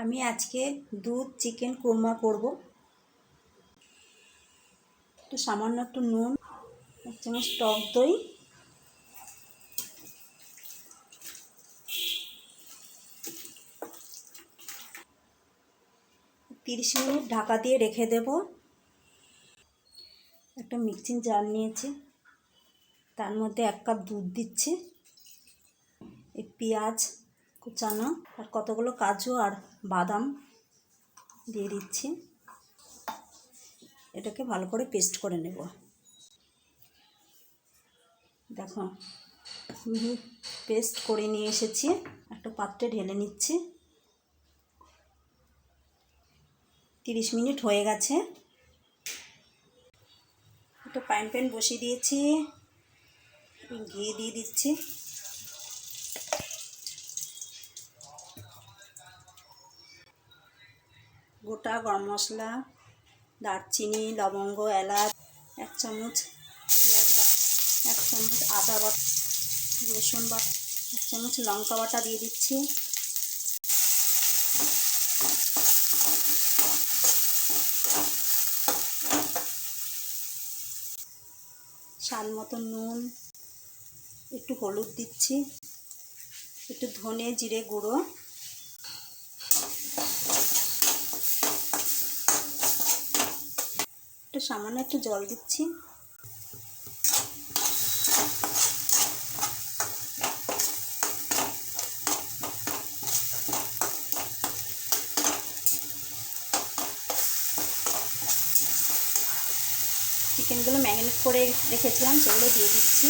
আমি আজকে দুধ চিকেন কোরমা করব। একটু সামান্য একটু নুন, 1 চামচ টক দই, তিরিশ মিনিট ঢাকা দিয়ে রেখে দেব। একটা মিক্সিং জার নিয়েছি, তার মধ্যে 1 কাপ দুধ দিচ্ছি, এই পেঁয়াজ কুচানো আর কতগুলো কাজু আর বাদাম দিয়ে দিচ্ছি। এটাকে ভালো করে পেস্ট করে নেব। দেখো পেস্ট করে নিয়ে এসেছি, একটা পাত্রে ঢেলে নিচ্ছি। 30 মিনিট হয়ে গেছে। একটা ফ্রাইং প্যান বসিয়ে দিয়েছি, ঘি দিয়ে দিচ্ছি। গোটা গরম মশলা, দারচিনি, লবঙ্গ, এলাচ, 1 চামচ পেঁয়াজ বাটা, 1 চামচ আদা বাটা, রসুন বাটা, 1 চামচ লঙ্কা বাটা দিয়ে দিচ্ছি। স্বাদ মতো নুন, একটু হলুদ দিচ্ছি, একটু ধনে জিরে গুঁড়ো, একটু সামান্য একটু জল দিচ্ছি। চিকেনগুলো ম্যারিনেট করে রেখেছিলাম, সেগুলো দিয়ে দিচ্ছি।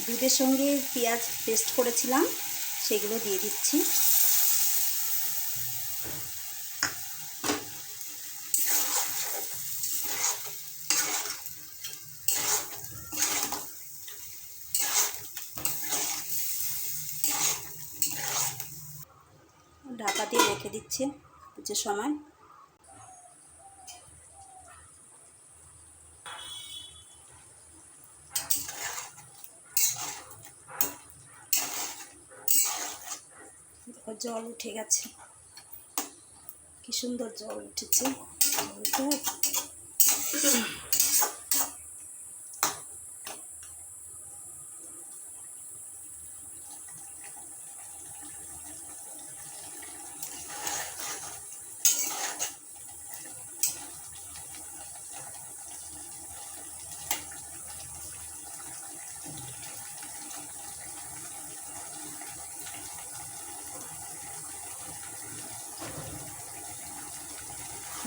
দুধের সঙ্গে পেঁয়াজ পেস্ট করেছিলাম, সেগুলো দিয়ে দিচ্ছি। ঢাকা দিয়ে রেখে দিচ্ছি কিছু সময়। জল উঠে গেছে, কি সুন্দর জল উঠেছে।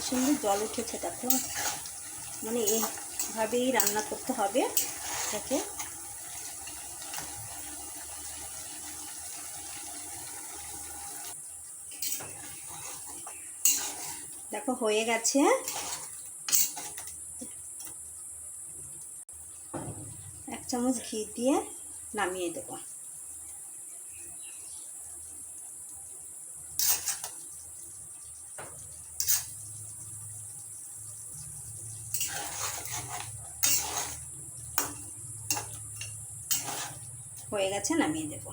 সুন্দর জল উঠেছে, দেখো, মানে এইভাবেই রান্না করতে হবে এটাকে। দেখো হয়ে গেছে। 1 চামচ ঘি দিয়ে নামিয়ে দেব। হয়ে গেছে, নামিয়ে দেব।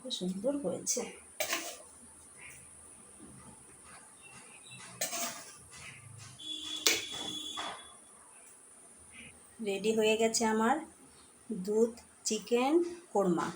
খুব সুন্দর হয়েছে। রেডি হয়ে গেছে আমার দুধ চিকেন কোরমা।